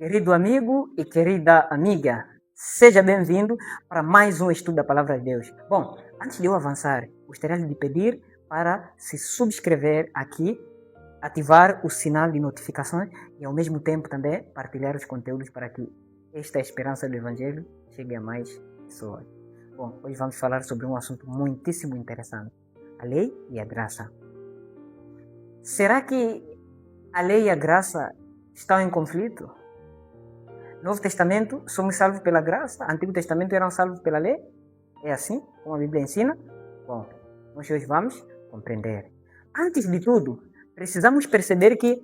Querido amigo e querida amiga, seja bem-vindo para mais um estudo da Palavra de Deus. Bom, antes de eu avançar, gostaria de pedir para se subscrever aqui, ativar o sinal de notificações e ao mesmo tempo também partilhar os conteúdos para que esta esperança do Evangelho chegue a mais pessoas. Bom, hoje vamos falar sobre um assunto muitíssimo interessante, a lei e a graça. Será que a lei e a graça estão em conflito? Novo Testamento, somos salvos pela graça. Antigo Testamento eram salvos pela lei. É assim como a Bíblia ensina? Bom, nós hoje vamos compreender. Antes de tudo, precisamos perceber que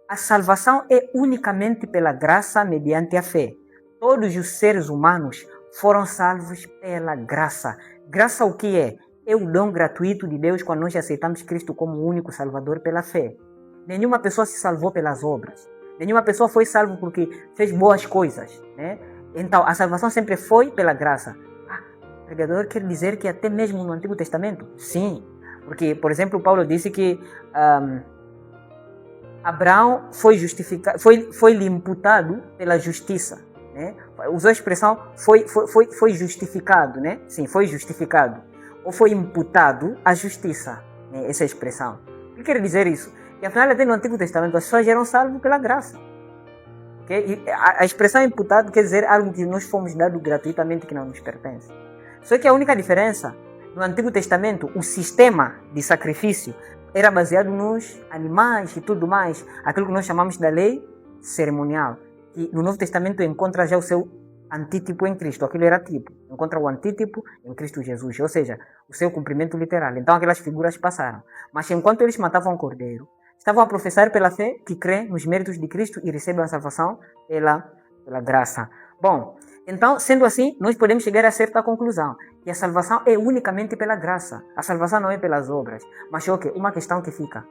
a salvação é unicamente pela graça mediante a fé. Todos os seres humanos foram salvos pela graça. Graça o que é? É o dom gratuito de Deus quando nós aceitamos Cristo como o único Salvador pela fé. Nenhuma pessoa se salvou pelas obras. Nenhuma pessoa foi salva porque fez boas coisas, né? Então, a salvação sempre foi pela graça. O pregador quer dizer que até mesmo no Antigo Testamento? Sim, porque, por exemplo, Paulo disse que Abraão foi-lhe imputado pela justiça, né? Usou a expressão foi justificado, né? Sim, foi justificado. Ou foi imputado à justiça, né? Essa expressão. O que quer dizer isso? E afinal, até no Antigo Testamento, as pessoas eram salvas pela graça. Okay? E a expressão imputado quer dizer algo que nós fomos dados gratuitamente que não nos pertence. Só que a única diferença, no Antigo Testamento, o sistema de sacrifício era baseado nos animais e tudo mais, aquilo que nós chamamos da lei cerimonial. E no Novo Testamento encontra já o seu antítipo em Cristo, aquilo era tipo, encontra o antítipo em Cristo Jesus, ou seja, o seu cumprimento literal. Então aquelas figuras passaram. Mas enquanto eles matavam o cordeiro, estavam a professar pela fé que crê nos méritos de Cristo e recebem a salvação pela graça. Bom, então, sendo assim, nós podemos chegar a certa conclusão, que a salvação é unicamente pela graça. A salvação não é pelas obras. Mas ok, uma questão que fica.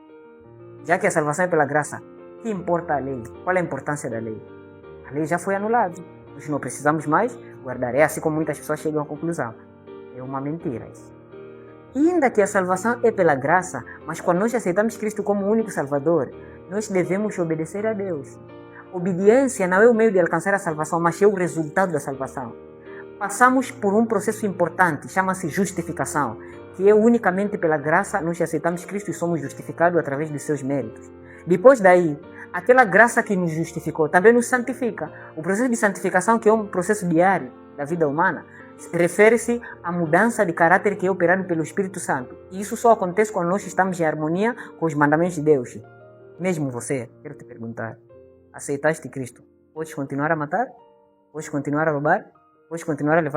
Já que a salvação é pela graça, que importa a lei? Qual é a importância da lei? A lei já foi anulada. Nós não precisamos mais guardar. É assim como muitas pessoas chegam à conclusão. É uma mentira isso. E ainda que a salvação é pela graça, mas quando nós aceitamos Cristo como o único Salvador, nós devemos obedecer a Deus. Obediência não é o meio de alcançar a salvação, mas é o resultado da salvação. Passamos por um processo importante, chama-se justificação, que é unicamente pela graça nós aceitamos Cristo e somos justificados através dos seus méritos. Depois daí, aquela graça que nos justificou também nos santifica. O processo de santificação, que é um processo diário da vida humana, refere-se à mudança de caráter que é operado pelo Espírito Santo. E isso só acontece quando nós estamos em harmonia com os mandamentos de Deus. Mesmo você, quero te perguntar, aceitaste Cristo? Podes continuar a matar? Podes continuar a roubar? Podes continuar a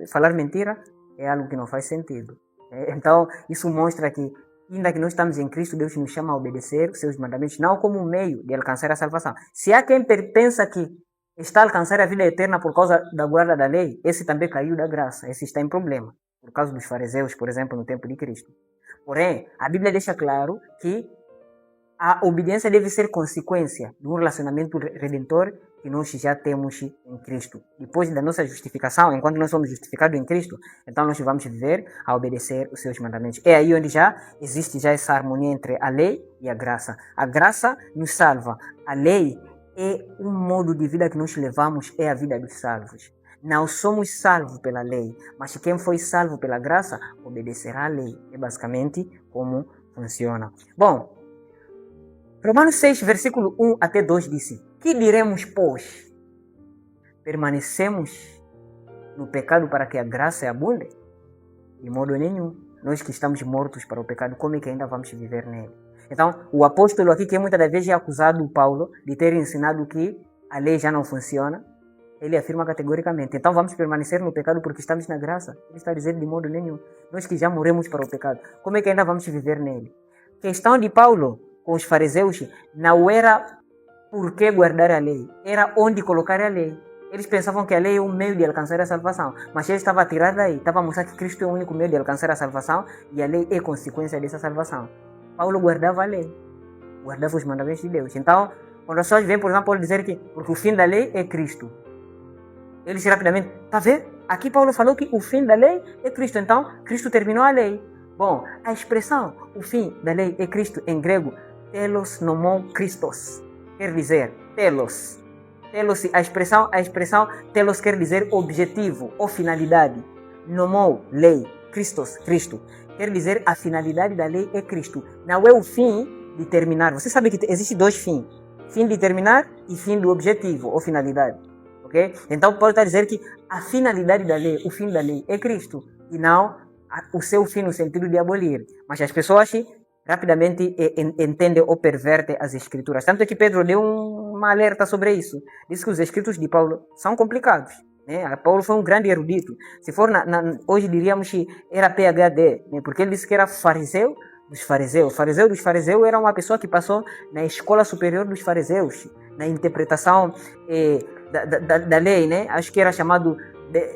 falar mentira? É algo que não faz sentido. Então, isso mostra que, ainda que nós estamos em Cristo, Deus nos chama a obedecer os seus mandamentos, não como um meio de alcançar a salvação. Se há quem pensa que está a alcançar a vida eterna por causa da guarda da lei, esse também caiu da graça, esse está em problema, por causa dos fariseus, por exemplo, no tempo de Cristo. Porém, a Bíblia deixa claro que a obediência deve ser consequência de um relacionamento redentor que nós já temos em Cristo. Depois da nossa justificação, enquanto nós somos justificados em Cristo, então nós vamos viver a obedecer os seus mandamentos. É aí onde já existe essa harmonia entre a lei e a graça. A graça nos salva. A lei é um modo de vida que nós levamos, é a vida dos salvos. Não somos salvos pela lei, mas quem foi salvo pela graça obedecerá à lei. É basicamente como funciona. Bom, Romanos 6, versículo 1 até 2 disse: que diremos, pois? Permanecemos no pecado para que a graça abunde? De modo nenhum. Nós que estamos mortos para o pecado, como é que ainda vamos viver nele? Então, o apóstolo aqui, que muitas das vezes é acusado o Paulo de ter ensinado que a lei já não funciona, ele afirma categoricamente: então vamos permanecer no pecado porque estamos na graça? Ele está dizendo de modo nenhum. Nós que já morremos para o pecado, como é que ainda vamos viver nele? Questão de Paulo com os fariseus não era por que guardar a lei, era onde colocar a lei. Eles pensavam que a lei é um meio de alcançar a salvação, mas ele estava a tirar daí, estava a mostrar que Cristo é o único meio de alcançar a salvação e a lei é consequência dessa salvação. Paulo guardava a lei, guardava os mandamentos de Deus. Então, quando as pessoas vêm, por exemplo, Paulo dizer que porque o fim da lei é Cristo, eles rapidamente, está vendo? Aqui Paulo falou que o fim da lei é Cristo, então Cristo terminou a lei. Bom, a expressão o fim da lei é Cristo em grego, telos nomon Christos, quer dizer, telos, A expressão telos quer dizer objetivo ou finalidade. Nomou, lei, Christos, Cristo. Quer dizer a finalidade da lei é Cristo. Não é o fim de terminar. Você sabe que existem dois fins. Fim de terminar e fim do objetivo ou finalidade. Ok? Então Paulo está a dizer que a finalidade da lei, o fim da lei é Cristo. E não o seu fim no sentido de abolir. Mas as pessoas rapidamente entendem ou pervertem as escrituras. Tanto é que Pedro deu uma alerta sobre isso. Disse que os escritos de Paulo são complicados. Né? Paulo foi um grande erudito. Se for hoje diríamos que era PhD, né? Porque ele disse que era fariseu dos fariseus. Fariseu dos fariseus era uma pessoa que passou na escola superior dos fariseus, na interpretação da lei, né? Acho que era chamado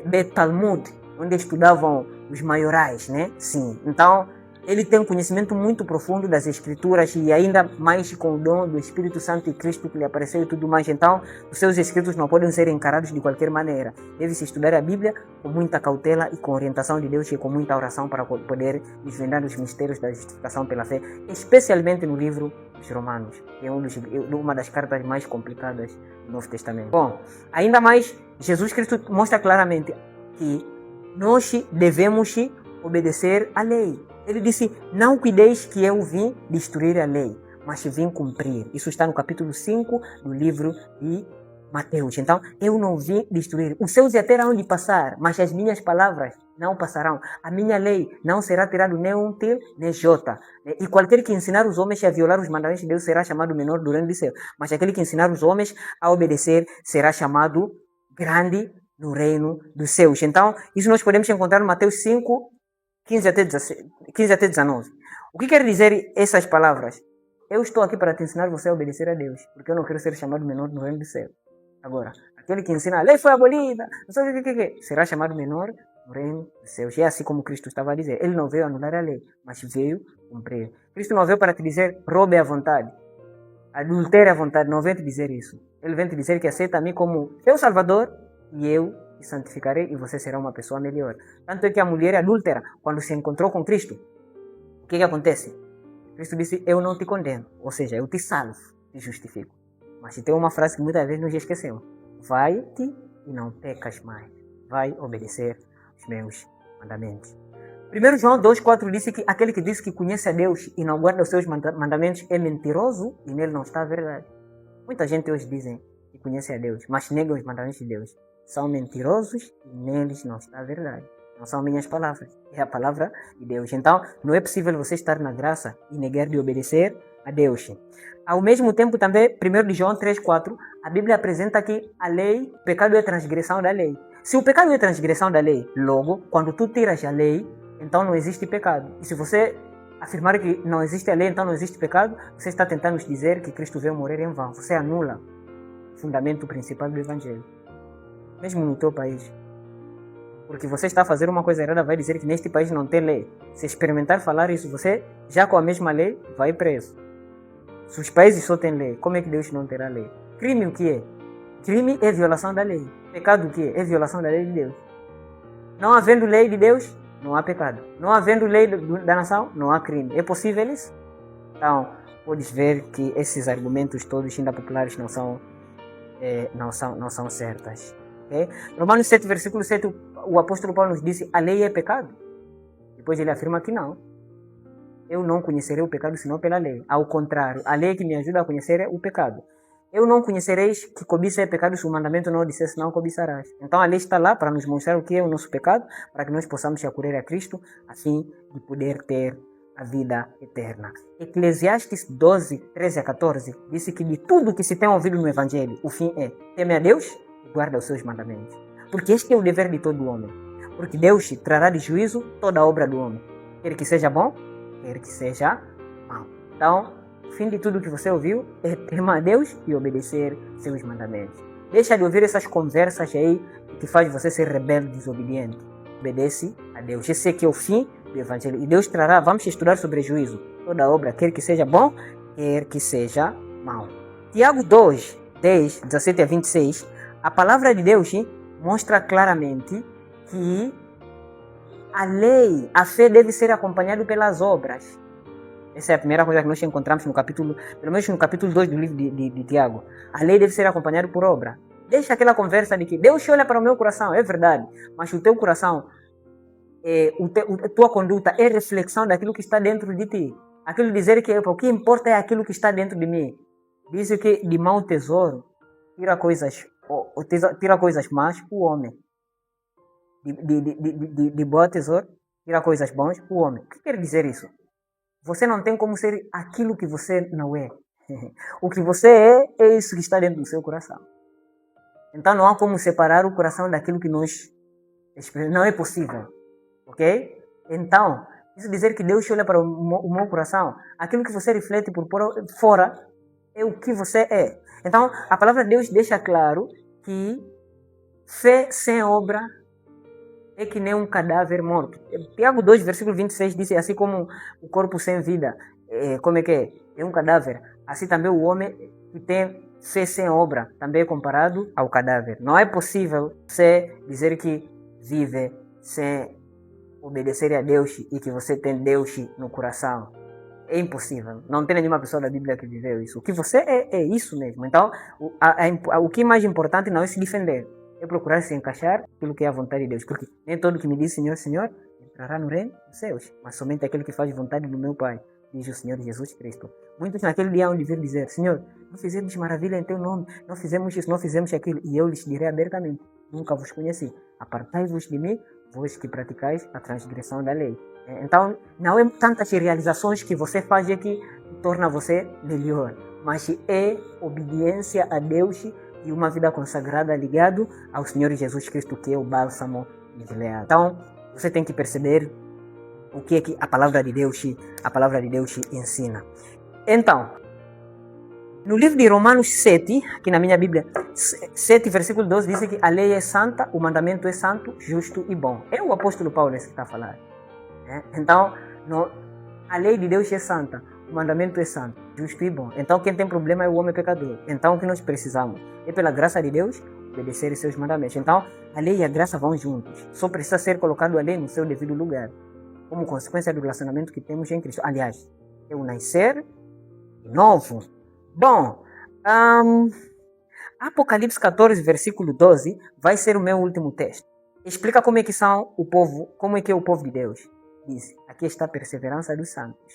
de Talmud, onde estudavam os maiorais, né? Sim. Então, ele tem um conhecimento muito profundo das Escrituras e ainda mais com o dom do Espírito Santo e Cristo que lhe apareceu e tudo mais. Então, os seus escritos não podem ser encarados de qualquer maneira. Deve-se estudar a Bíblia com muita cautela e com orientação de Deus e com muita oração para poder desvendar os mistérios da justificação pela fé, especialmente no livro dos Romanos, que é uma das cartas mais complicadas do Novo Testamento. Bom, ainda mais, Jesus Cristo mostra claramente que nós devemos obedecer à lei. Ele disse, não cuideis que eu vim destruir a lei, mas vim cumprir. Isso está no capítulo 5 do livro de Mateus. Então, eu não vim destruir. Os céus e a terra hão de passar, mas as minhas palavras não passarão. A minha lei não será tirada nem um til, nem jota. E qualquer que ensinar os homens a violar os mandamentos de Deus será chamado menor do reino do céu. Mas aquele que ensinar os homens a obedecer será chamado grande no reino dos céus. Então, isso nós podemos encontrar no Mateus 5, 15 até 19. O que quer dizer essas palavras? Eu estou aqui para te ensinar você a obedecer a Deus, porque eu não quero ser chamado menor no reino do céu. Agora, aquele que ensina a lei foi abolida, não sei o que, será chamado menor no reino dos céus. É assim como Cristo estava a dizer. Ele não veio anular a lei, mas veio cumprir. Cristo não veio para te dizer, roube à vontade, adultere à vontade, não veio te dizer isso. Ele vem te dizer que aceita a mim como teu Salvador e eu te santificarei e você será uma pessoa melhor. Tanto é que a mulher adúltera, quando se encontrou com Cristo, o que acontece? Cristo disse, eu não te condeno, ou seja, eu te salvo, te justifico. Mas tem uma frase que muitas vezes nós esquecemos. Vai-te e não pecas mais. Vai obedecer os meus mandamentos. 1 João 2,4 disse que aquele que diz que conhece a Deus e não guarda os seus mandamentos é mentiroso e nele não está a verdade. Muita gente hoje dizem que conhece a Deus, mas negam os mandamentos de Deus. São mentirosos e neles não está a verdade. Não são minhas palavras, é a palavra de Deus. Então, não é possível você estar na graça e negar de obedecer a Deus. Ao mesmo tempo, também, 1 João 3,4, a Bíblia apresenta que a lei, o pecado é transgressão da lei. Se o pecado é transgressão da lei, logo, quando tu tiras a lei, então não existe pecado. E se você afirmar que não existe a lei, então não existe pecado, você está tentando nos dizer que Cristo veio morrer em vão. Você anula o fundamento principal do Evangelho. Mesmo no teu país. Porque você está a fazer uma coisa errada, vai dizer que neste país não tem lei. Se experimentar falar isso, você, já com a mesma lei, vai preso. Se os países só têm lei, como é que Deus não terá lei? Crime o que é? Crime é violação da lei. Pecado o que é? É violação da lei de Deus. Não havendo lei de Deus, não há pecado. Não havendo lei da nação, não há crime. É possível isso? Então, podes ver que esses argumentos todos ainda populares não são certas. Okay? Romanos 7, versículo 7, o apóstolo Paulo nos disse, a lei é pecado. Depois ele afirma que não. Eu não conhecerei o pecado senão pela lei. Ao contrário, a lei que me ajuda a conhecer é o pecado. Eu não conhecereis que cobiça é pecado se o mandamento não dissesse não cobiçarás. Então a lei está lá para nos mostrar o que é o nosso pecado, para que nós possamos acudir a Cristo, a fim de poder ter a vida eterna. Eclesiastes 12, 13 a 14, disse que de tudo que se tem ouvido no Evangelho, o fim é teme a Deus e guarda os seus mandamentos. Porque este é o dever de todo homem. Porque Deus trará de juízo toda a obra do homem. Quer que seja bom, quer que seja mal. Então, o fim de tudo que você ouviu é temer a Deus e obedecer seus mandamentos. Deixa de ouvir essas conversas aí que faz você ser rebelde e desobediente. Obedece a Deus. Esse aqui é o fim do Evangelho. E Deus trará, vamos estudar sobre juízo. Toda obra, quer que seja bom, quer que seja mal. Tiago 2, 10, 17 a 26, a palavra de Deus mostra claramente que a lei, a fé deve ser acompanhada pelas obras. Essa é a primeira coisa que nós encontramos no capítulo, pelo menos no capítulo 2 do livro de Tiago. A lei deve ser acompanhada por obra. Deixa aquela conversa de que Deus olha para o meu coração, é verdade, mas o teu coração, a tua conduta é reflexão daquilo que está dentro de ti. Aquilo dizer que o que importa é aquilo que está dentro de mim. Diz que de mau tesouro tira coisas más o homem. De bom tesouro tira coisas boas o homem. O que quer dizer isso? Você não tem como ser aquilo que você não é. O que você é isso que está dentro do seu coração. Então não há como separar o coração daquilo que nós experimentamos. Não é possível. Ok? Então, isso dizer que Deus olha para o meu coração, aquilo que você reflete por fora é o que você é. Então, a palavra de Deus deixa claro que fé sem obra é que nem um cadáver morto. Tiago 2, versículo 26 diz assim como o corpo sem vida, como é que é? É um cadáver. Assim também o homem que tem fé sem obra também é comparado ao cadáver. Não é possível você dizer que vive sem obedecer a Deus e que você tem Deus no coração. É impossível. Não tem nenhuma pessoa da Bíblia que viveu isso. O que você é isso mesmo. Então, o que é mais importante não é se defender. É procurar se encaixar pelo que é a vontade de Deus. Porque nem todo que me diz Senhor, Senhor, entrará no reino dos céus. Mas somente aquele que faz vontade do meu Pai, diz o Senhor Jesus Cristo. Muitos naquele dia hão de vir dizer, Senhor, não fizemos maravilha em teu nome, não fizemos isso, não fizemos aquilo. E eu lhes direi abertamente, nunca vos conheci. Apartai-vos de mim, vós que praticais a transgressão da lei. Então, não é tantas realizações que você faz que torna você melhor, mas é obediência a Deus e uma vida consagrada ligado ao Senhor Jesus Cristo, que é o bálsamo de Gileade. Então, você tem que perceber o que é que a palavra de Deus ensina. Então, no livro de Romanos 7, aqui na minha Bíblia, 7, versículo 12, diz que a lei é santa, o mandamento é santo, justo e bom. É o apóstolo Paulo que está a falar. Então, a lei de Deus é santa, o mandamento é santo, justo e bom. Então, quem tem problema é o homem pecador. Então, o que nós precisamos é, pela graça de Deus, obedecer os seus mandamentos. Então, a lei e a graça vão juntos. Só precisa ser colocado a lei no seu devido lugar, como consequência do relacionamento que temos em Cristo. Aliás, é o nascer novo. Bom, Apocalipse 14, versículo 12, vai ser o meu último texto. Explica como é que são o povo, como é que é o povo de Deus. Diz, aqui está a perseverança dos santos.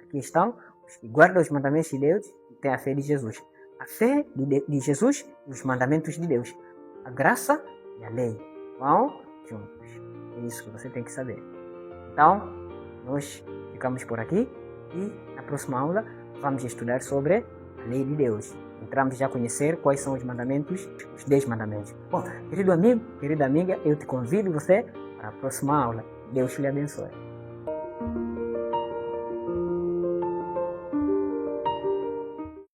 Aqui estão os que guardam os mandamentos de Deus e têm a fé de Jesus. A fé de Jesus e os mandamentos de Deus. A graça e a lei vão juntos. É isso que você tem que saber. Então, nós ficamos por aqui e na próxima aula vamos estudar sobre a lei de Deus. Entramos já a conhecer quais são os mandamentos, os 10 mandamentos. Bom, querido amigo, querida amiga, eu te convido você para a próxima aula. Deus lhe abençoe.